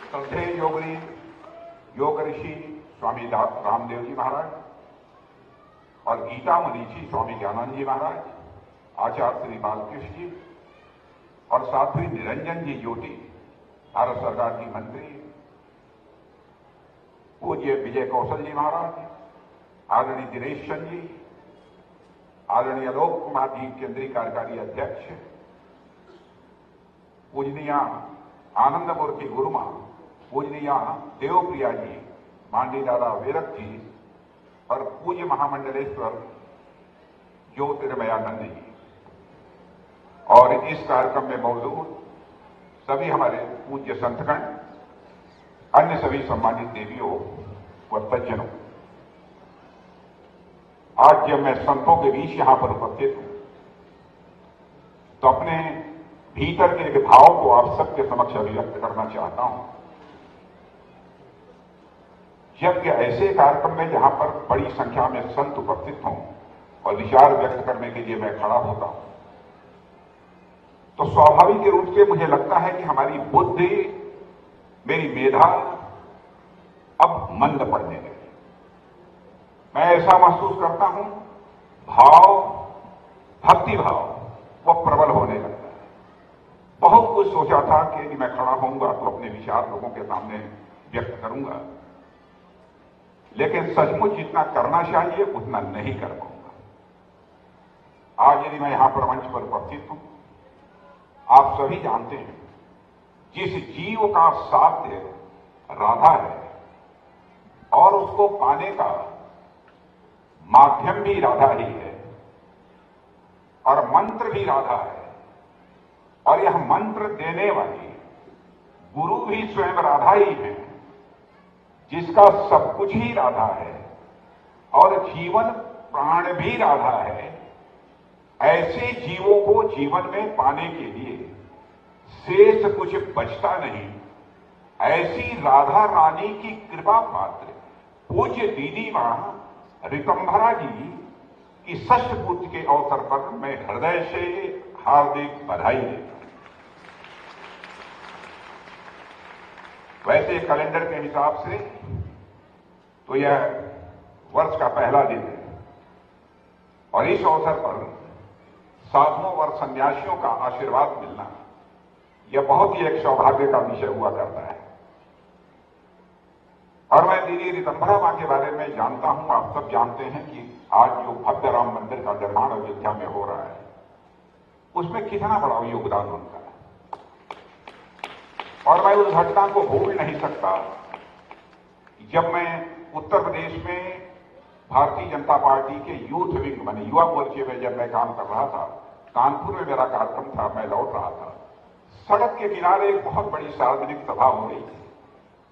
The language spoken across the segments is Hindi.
श्रद्धेय योगी योग ऋषि स्वामी रामदेव जी महाराज और गीता मनीषी स्वामी ज्ञानानंद जी महाराज, आचार्य श्री बालकृष्ण जी और साध्वी निरंजन जी ज्योति, भारत सरकार की मंत्री, पूज्य विजय कौशल जी महाराज, आदरणीय दिनेश चंद जी, आदरणीय आलोक कुमार जी केंद्रीय कार्यकारी अध्यक्ष, पूजनीय आनंद मूर्ति गुरुमा, पूजनीय देवप्रिया जी, मांडी दादा वेरक जी और पूज्य महामंडलेश्वर ज्योतिर्मयानंद जी और इस कार्यक्रम में मौजूद सभी हमारे पूज्य संतगण, अन्य सभी सम्मानित देवियों व सज्जनों। आज जब मैं संतों के बीच यहां पर उपस्थित हूं तो अपने भीतर के भाव को आप सबके समक्ष अभिव्यक्त करना चाहता हूं। जबकि ऐसे कार्यक्रम में जहां पर बड़ी संख्या में संत उपस्थित हों और विचार व्यक्त करने के लिए मैं खड़ा होता हूं तो स्वाभाविक रूप से मुझे लगता है कि हमारी बुद्धि, मेरी मेधा अब मंद पड़ने लगी। मैं ऐसा महसूस करता हूं, भाव, भक्ति भाव वह प्रबल होने लगता है। बहुत कुछ सोचा था कि यदि मैं खड़ा होऊंगा तो अपने विचार लोगों के सामने व्यक्त करूंगा, लेकिन सचमुच जितना करना चाहिए उतना नहीं कर पाऊंगा। आज यदि मैं यहां पर मंच पर उपस्थित हूं, आप सभी जानते हैं जिस जीव का साध्य राधा है और उसको पाने का माध्यम भी राधा ही है और मंत्र भी राधा है और यह मंत्र देने वाली गुरु भी स्वयं राधा ही है, जिसका सब कुछ ही राधा है और जीवन प्राण भी राधा है। ऐसे जीवों को जीवन में पाने के लिए शेष कुछ बचता नहीं। ऐसी राधा रानी की कृपा पात्र पूज्य दीदी मां ऋतंभरा जी की षष्ठ पूर्ति के अवसर पर मैं हृदय से हार्दिक बधाई देता हूं। वैसे कैलेंडर के हिसाब से तो यह वर्ष का पहला दिन है और इस अवसर पर साधुओं और सन्यासियों का आशीर्वाद मिलना यह बहुत ही एक सौभाग्य का विषय हुआ करता है। और मैं दीदी ऋतंभरा मां के बारे में जानता हूं, आप सब जानते हैं कि आज जो भव्य राम मंदिर का निर्माण अयोध्या में हो रहा है उसमें कितना बड़ा योगदान उनका है। और मैं उस घटना को भूल नहीं सकता जब मैं उत्तर प्रदेश में भारतीय जनता पार्टी के यूथ विंग माने युवा मोर्चे में जब मैं काम कर रहा था, कानपुर में मेरा कार्यक्रम था, मैं लौट रहा था, सड़क के किनारे एक बहुत बड़ी सार्वजनिक सभा हो रही थी।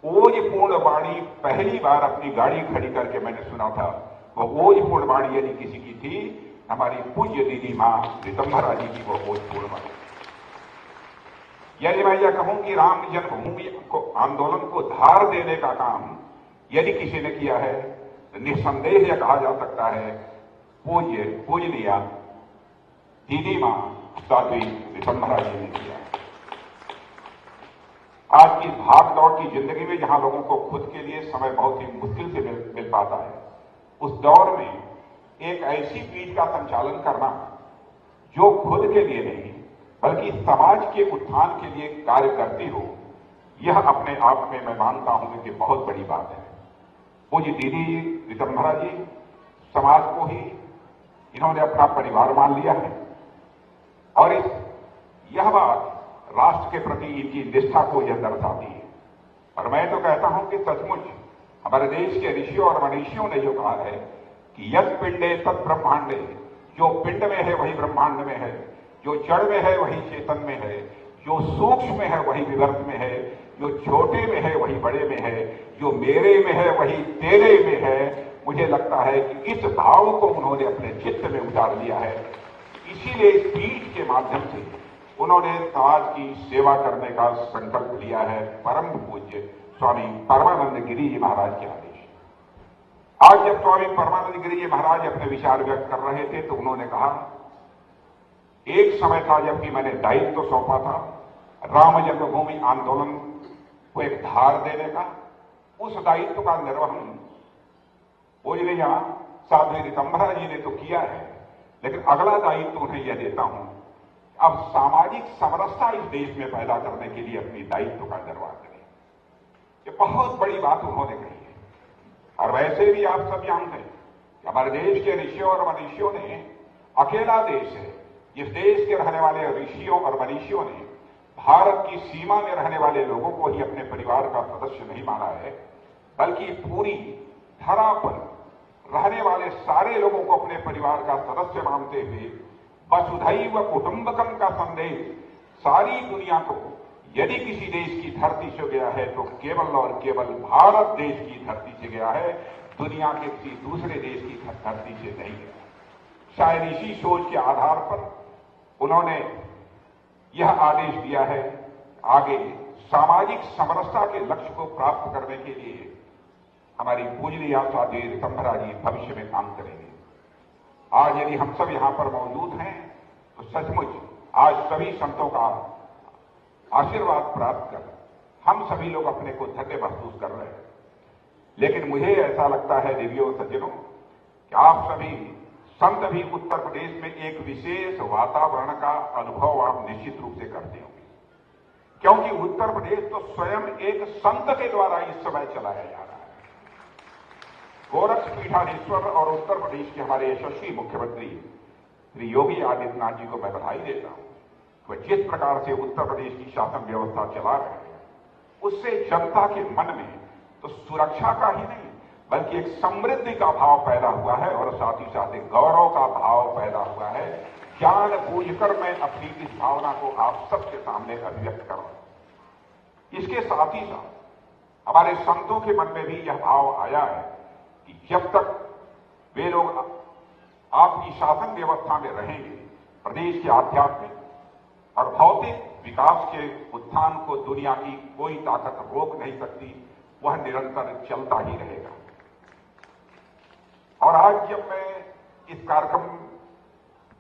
ओजपूर्ण वाणी पहली बार अपनी गाड़ी खड़ी करके मैंने सुना था। वो ओजपूर्ण वाणी यदि किसी की थी, हमारी पूज्य दीदी मां ऋतंभरा जी की वो ओजपूर्ण वाणी। यदि मैं यह कहूं कि राम जन्मभूमि को आंदोलन को धार देने का काम यदि किसी ने किया है तो निस्संदेह यह कहा जा सकता है पूजनीय दीदी मां साध्वी ऋतंभरा जी ने किया। आज की भाग दौड़ की जिंदगी में जहां लोगों को खुद के लिए समय बहुत ही मुश्किल से मिल पाता है, उस दौर में एक ऐसी पीठ का संचालन करना जो खुद के लिए नहीं बल्कि समाज के उत्थान के लिए कार्य करती हो, यह अपने आप में मैं मानता हूं कि बहुत बड़ी बात है। पूज्य दीदी ऋतंभरा जी समाज को ही इन्होंने अपना परिवार मान लिया है और यह बात राष्ट्र के प्रति इनकी निष्ठा को यह दर्शाती है। और मैं तो कहता हूं कि सचमुच हमारे देश के ऋषियों और मनीषियों ने जो कहा है कि यत् पिंडे तत् ब्रह्मांडे, जो पिंड में है वही ब्रह्मांड में है, जो जड़ में है वही चेतन में है, जो सूक्ष्म में है वही विवर्त में है, जो छोटे में है वही बड़े में है, जो मेरे में है वही तेरे में है। मुझे लगता है कि इस भाव को उन्होंने अपने चित्त में उतार लिया है। इसीलिए इस पीठ के माध्यम से उन्होंने समाज की सेवा करने का संकल्प लिया है। परम पूज्य स्वामी परमानंद गिरि जी महाराज के आदेश। आज जब स्वामी परमानंद गिरि जी महाराज अपने विचार व्यक्त कर रहे थे तो उन्होंने कहा, एक समय था जबकि मैंने दायित्व सौंपा था राम जन्मभूमि आंदोलन वो एक धार देने का, उस दायित्व का निर्वहन पूज्य यहां साध्वी रितंभरा जी ने तो किया है, लेकिन अगला दायित्व उन्हें यह देता हूं, अब सामाजिक समरसता इस देश में पैदा करने के लिए अपनी दायित्व का निर्वाह करें। ये बहुत बड़ी बात उन्होंने कही है। और वैसे भी आप सब जानते हैं कि हमारे देश के ऋषियों और मनीषियों ने, अकेला देश है जिस देश के रहने वाले ऋषियों और मनीषियों ने भारत की सीमा में रहने वाले लोगों को ही अपने परिवार का सदस्य नहीं माना है, बल्कि पूरी धरा पर रहने वाले सारे लोगों को अपने परिवार का सदस्य मानते हुए वसुधैव कुटुंबकम का संदेश सारी दुनिया को, यदि किसी देश की धरती से गया है तो केवल और केवल भारत देश की धरती से गया है, दुनिया के किसी दूसरे देश की धरती से नहीं गया। शायद इसी सोच के आधार पर उन्होंने यह आदेश दिया है, आगे सामाजिक समरसता के लक्ष्य को प्राप्त करने के लिए हमारी पूज्य साध्वी रितंभरा जी भविष्य में काम करेंगे। आज यदि हम सब यहां पर मौजूद हैं तो सचमुच आज सभी संतों का आशीर्वाद प्राप्त कर हम सभी लोग अपने को धन्य महसूस कर रहे हैं। लेकिन मुझे ऐसा लगता है देवियों सज्जनों कि आप सभी संत भी उत्तर प्रदेश में एक विशेष वातावरण का अनुभव आप निश्चित रूप से करते होंगे, क्योंकि उत्तर प्रदेश तो स्वयं एक संत के द्वारा इस समय चलाया जा रहा है। गोरक्ष पीठाधीश्वर और उत्तर प्रदेश के हमारे यशस्वी मुख्यमंत्री श्री योगी आदित्यनाथ जी को मैं बधाई देता हूं। वह जिस प्रकार से उत्तर प्रदेश की शासन व्यवस्था चला रहे हैं, उससे जनता के मन में तो सुरक्षा का ही नहीं बल्कि एक समृद्धि का भाव पैदा हुआ है और साथ ही साथ एक गौरव का भाव पैदा हुआ है। जान बूझकर मैं अपनी इस भावना को आप सबके सामने अभिव्यक्त कर रहा हूं। इसके साथ ही साथ हमारे संतों के मन में भी यह भाव आया है कि जब तक वे लोग आपकी शासन व्यवस्था में रहेंगे, प्रदेश के आध्यात्मिक और भौतिक विकास के उत्थान को दुनिया की कोई ताकत रोक नहीं सकती, वह निरंतर चलता ही रहेगा। और आज जब मैं इस कार्यक्रम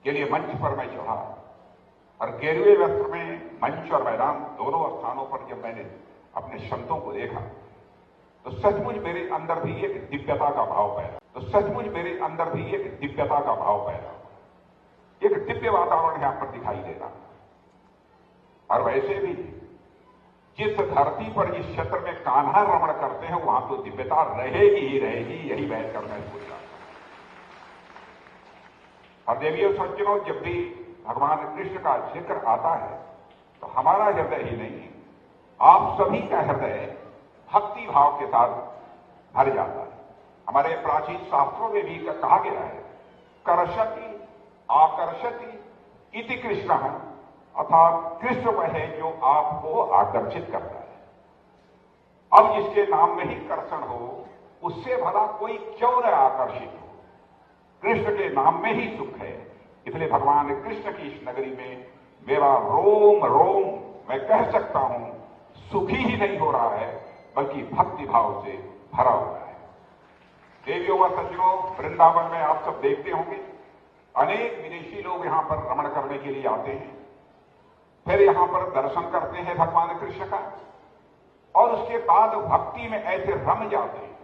के लिए मंच पर मैं चढ़ा और गेरुए वस्त्र में मंच और मैदान दोनों स्थानों पर जब मैंने अपने संतों को देखा तो सचमुच मेरे अंदर भी एक दिव्यता का भाव पैदा एक दिव्य वातावरण यहां पर दिखाई दे रहा। और वैसे भी जिस धरती पर जिस क्षेत्र में कान्हा रमण करते हैं वहां तो दिव्यता रहेगी ही रहेगी, यही बैठकर मैं सोच रहा था। और देवियों सज्जनों, जब भी भगवान कृष्ण का जिक्र आता है तो हमारा हृदय ही नहीं, आप सभी का हृदय भक्ति भाव के साथ भर जाता है। हमारे प्राचीन शास्त्रों में भी कहा गया है, कर्षति आकर्षति इति कृष्ण, अर्थात कृष्ण वह है जो आपको आकर्षित करता है। अब जिसके नाम में ही कर्षण हो, उससे भला कोई क्यों न आकर्षित हो। कृष्ण के नाम में ही सुख है, इसलिए भगवान कृष्ण की इस नगरी में मेरा रोम रोम मैं कह सकता हूं सुखी ही नहीं हो रहा है, बल्कि भक्ति भाव से भरा हुआ है। देवियों व सज्जनों, वृंदावन में आप सब देखते होंगे अनेक विदेशी लोग यहां पर रमण करने के लिए आते हैं, फिर यहां पर दर्शन करते हैं भगवान कृष्ण का, और उसके बाद भक्ति में ऐसे रम जाते हैं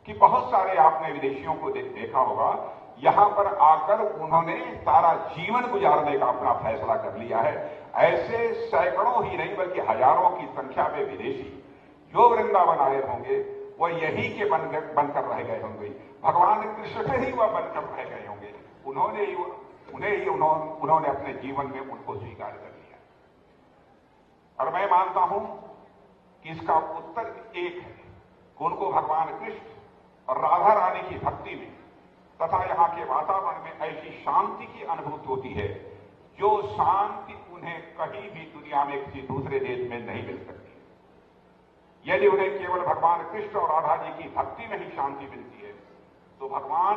कि बहुत सारे आपने विदेशियों को देखा होगा, यहां पर आकर उन्होंने सारा जीवन गुजारने का अपना फैसला कर लिया है। ऐसे सैकड़ों ही नहीं बल्कि हजारों की संख्या में विदेशी जो वृंदावन आए होंगे वह यही के बनकर रह गए होंगे, भगवान कृष्ण से ही वह बनकर रह गए होंगे। उन्होंने अपने जीवन में उनको स्वीकार कर लिया। और मैं मानता हूं कि इसका उत्तर एक है कि उनको भगवान कृष्ण और राधा रानी की भक्ति में तथा यहाँ के वातावरण में ऐसी शांति की अनुभूति होती है जो शांति उन्हें कहीं भी दुनिया में किसी दूसरे देश में नहीं मिल सकती। यदि उन्हें केवल भगवान कृष्ण और राधा जी की भक्ति में ही शांति मिलती है तो भगवान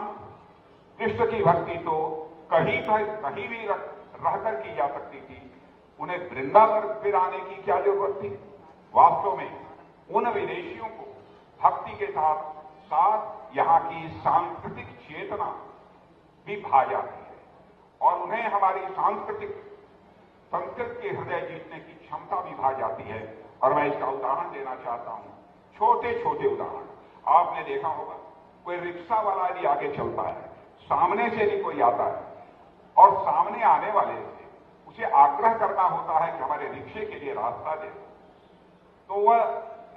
कृष्ण की भक्ति तो कहीं भी रहकर की जा सकती थी, उन्हें वृंदावन फिर आने की क्या जरूरत थी। वास्तव में उन विदेशियों को भक्ति के साथ साथ यहाँ की सांस्कृतिक चेतना भी भा जाती है और उन्हें हमारी संस्कृत के हृदय जीतने की क्षमता भी भा जाती है। और मैं इसका उदाहरण देना चाहता हूं, छोटे छोटे उदाहरण। आपने देखा होगा, कोई रिक्शा वाला यदि आगे चलता है, सामने से भी कोई आता है और सामने आने वाले से उसे आग्रह करना होता है कि हमारे रिक्शे के लिए रास्ता दे, तो वह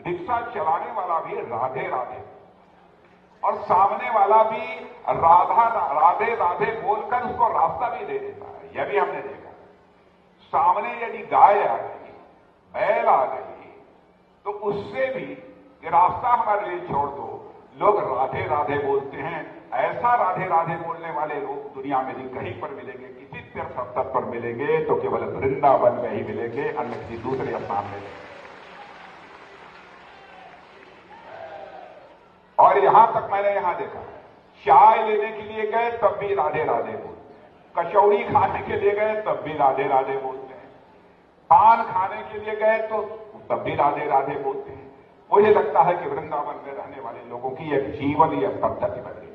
रिक्शा चलाने वाला भी राधे राधे और सामने वाला भी राधे राधे बोलकर उसको रास्ता भी दे देता है। यह भी हमने देखा। सामने यदि गाय आ गई, बैल आ गई, तो उससे भी कि रास्ता हमारे लिए छोड़ दो, लोग राधे राधे बोलते हैं। ऐसा राधे राधे बोलने वाले लोग दुनिया में नहीं कहीं पर मिलेंगे। किसी तीर्थ स्थल पर मिलेंगे तो केवल वृंदावन में ही मिलेंगे, अन्य किसी दूसरे स्थान में। और यहां तक मैंने यहां देखा, चाय लेने के लिए गए तब भी राधे राधे बोलते हैं, कचौड़ी खाने के लिए गए तब भी राधे राधे बोलते हैं, पान खाने के लिए गए तो तब भी राधे राधे बोलते हैं। मुझे लगता है कि वृंदावन में रहने वाले लोगों की एक जीवन या पद्धति बन गई है।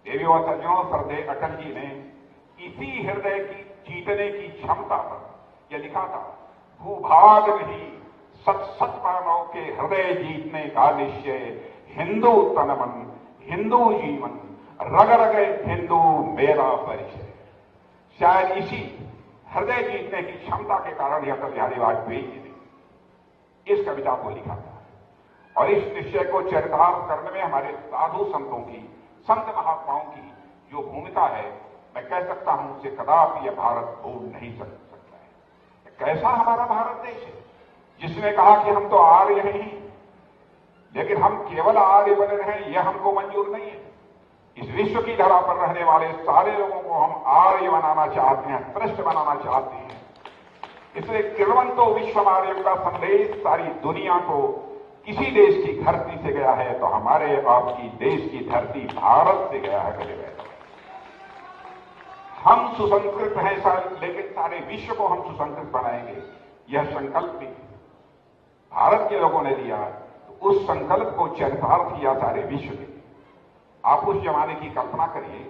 देवी और सज्जनों, श्रद्धेय अटल जी ने इसी हृदय की जीतने की क्षमता पर यह लिखा था, भूभाग नहीं सत सत मानव के हृदय जीतने का निश्चय, हिंदू तन मन हिंदू जीवन, रग रग हिंदू मेरा परिचय। शायद इसी हृदय जीतने की क्षमता के कारण यह अटल बिहारी वाजपेयी जी ने इस कविता को लिखा था। और इस निश्चय को चरितार्थ करने में हमारे साधु संतों की, संत महात्माओं की जो भूमिका है, मैं कह सकता हूं उसे कदापि यह भारत भूल नहीं सकता है। कैसा हमारा भारत देश है जिसने कहा कि हम तो आर्य हैं ही, लेकिन हम केवल आर्य बने रहें यह हमको मंजूर नहीं है। इस विश्व की धरा पर रहने वाले सारे लोगों को हम आर्य बनाना चाहते हैं, श्रेष्ठ बनाना चाहते हैं। इसलिए किरवंतो विश्वमार्यम का संदेश सारी दुनिया को किसी देश की धरती से गया है तो हमारे आपकी देश की धरती भारत से गया है। कहे हम सुसंस्कृत हैं लेकिन सारे विश्व को हम सुसंस्कृत बनाएंगे, यह संकल्प भी भारत के लोगों ने लिया। तो उस संकल्प को चरितार्थ किया सारे विश्व के। आप उस जमाने की कल्पना करिए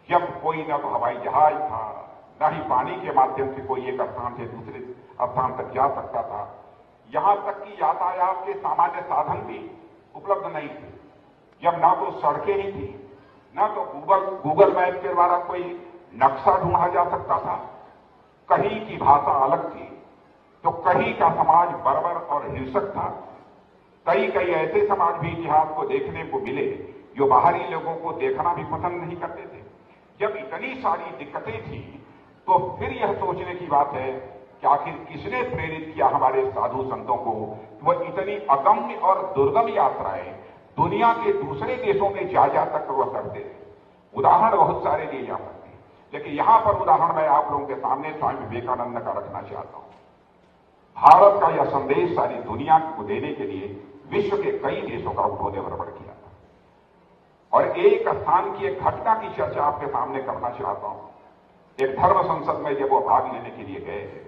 जब कोई न तो हवाई जहाज था, न ही पानी के माध्यम से कोई एक स्थान से दूसरे स्थान तक जा सकता था। यहां तक कि यातायात के सामान्य साधन भी उपलब्ध नहीं थे। जब ना तो सड़कें ही थी, ना तो गूगल मैप के द्वारा कोई नक्शा ढूंढा जा सकता था, कहीं की भाषा अलग थी, तो कहीं का समाज बर्बर और हिंसक था। कई ऐसे समाज भी इतिहास को देखने को मिले जो बाहरी लोगों को देखना भी पसंद नहीं करते थे। जब इतनी सारी दिक्कतें थी तो फिर यह सोचने की बात है कि आखिर किसने प्रेरित किया हमारे साधु संतों को, वह इतनी अगम्य और दुर्गम यात्राएं दुनिया के दूसरे देशों में जा तक वह करते थे। उदाहरण बहुत सारे दिए जा सकते हैं, लेकिन यहां पर उदाहरण मैं आप लोगों के सामने स्वामी विवेकानंद का रखना चाहता हूं। भारत का यह संदेश सारी दुनिया को देने के लिए विश्व के कई देशों का उन्होंने भ्रमण किया था। और एक स्थान की एक घटना की चर्चा आपके सामने करना चाहता हूं। एक धर्म संसद में जब वो भाग लेने के लिए गए थे,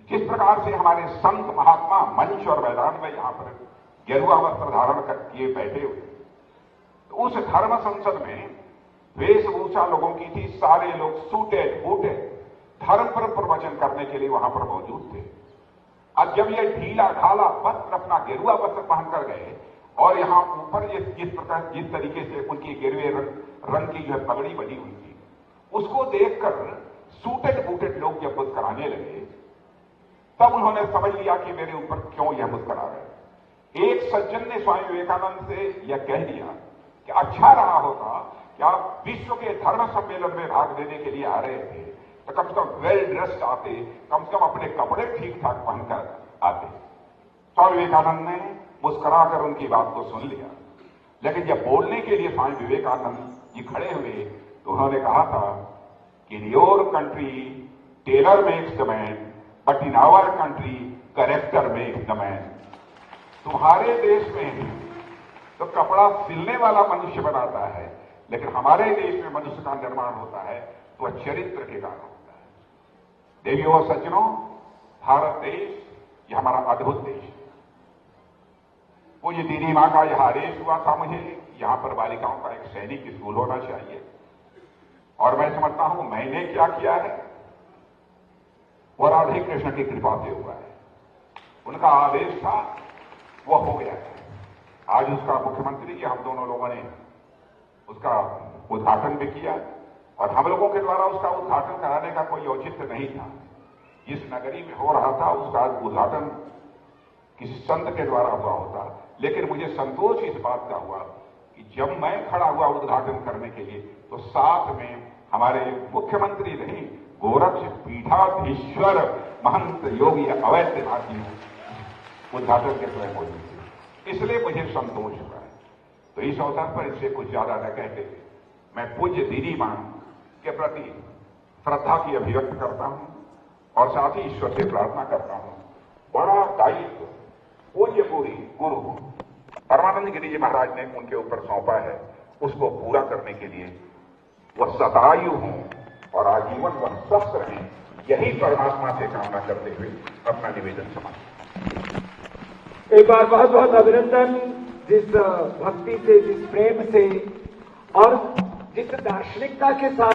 जिस प्रकार से हमारे संत महात्मा मंच और मैदान में यहां पर गेरुआ वस्त्र धारण किए बैठे हुए, तो उस धर्म संसद में वेशभूषा लोगों की थी। सारे लोग सूटेड बूटेड धर्म पर प्रवचन करने के लिए वहां पर मौजूद थे। अब जब ये ढीला ढाला वस्त्र, अपना गेरुआ वस्त्र पहनकर गए और यहां ऊपर जिस तरीके से उनकी गेरुए रंग की जो है पगड़ी बनी हुई थी, उसको देखकर सूटेड बूटेड लोग जब मुस्कुराने लगे, तब उन्होंने समझ लिया कि मेरे ऊपर क्यों यह मुस्कुरा रहे। एक सज्जन ने स्वामी विवेकानंद से यह कह दिया कि अच्छा रहा होता कि आप विश्व के धर्म सम्मेलन में भाग लेने के लिए आ रहे थे तो कम से कम वेल ड्रेस्ड आते, कम से कम अपने कपड़े ठीक ठाक पहनकर आते। स्वामी विवेकानंद ने मुस्कुराकर उनकी बात को सुन लिया, लेकिन जब बोलने के लिए स्वामी विवेकानंद जी खड़े हुए तो उन्होंने कहा था कि in your country tailor makes the man, but in our country character makes the man. तुम्हारे देश में तो कपड़ा सिलने वाला मनुष्य बनाता है, लेकिन हमारे देश में मनुष्य का निर्माण होता है तो वह चरित्र के कारण होता है। देवियों और सज्जनों, भारत देश यह हमारा अद्भुत देश है। मुझे दीदी मां का यह आदेश हुआ था, मुझे यहां पर बालिकाओं का एक सैनिक स्कूल होना चाहिए, और मैं समझता हूं मैंने क्या किया है वह राधे कृष्ण की कृपा से हुआ है। उनका आदेश था, वो हो गया है। आज उसका मुख्यमंत्री जी हम दोनों लोगों ने उसका उद्घाटन भी किया और हम लोगों के द्वारा उसका उद्घाटन कराने का कोई औचित्य नहीं था। जिस नगरी में हो रहा था उसका उद्घाटन किसी संत के द्वारा हुआ होता, लेकिन मुझे संतोष इस बात का हुआ कि जब मैं खड़ा हुआ उद्घाटन करने के लिए तो साथ में हमारे मुख्यमंत्री नहीं, गोरक्ष पीठाधीश्वर महंत योगी अवैधनाथ जी उद्घाटन के समय मौजूद थे, इसलिए मुझे संतोष हुआ है। तो इस अवसर पर इससे कुछ ज्यादा न कहते मैं पूज्य दीदी मां के प्रति श्रद्धा की अभिव्यक्त करता हूं और साथ ही ईश्वर से प्रार्थना करता हूं, बड़ा दायित्व पूज्य गुरु परमानंद गिरि जी महाराज ने उनके ऊपर सौंपा है, उसको पूरा करने के लिए वह सदायु हों और आजीवन वह स्वस्थ रहें, यही परमात्मा से कामना करते हुए अपना निवेदन समाप्त। एक बार बहुत बहुत अभिनंदन, जिस भक्ति से, जिस प्रेम से और जिस दार्शनिकता के साथ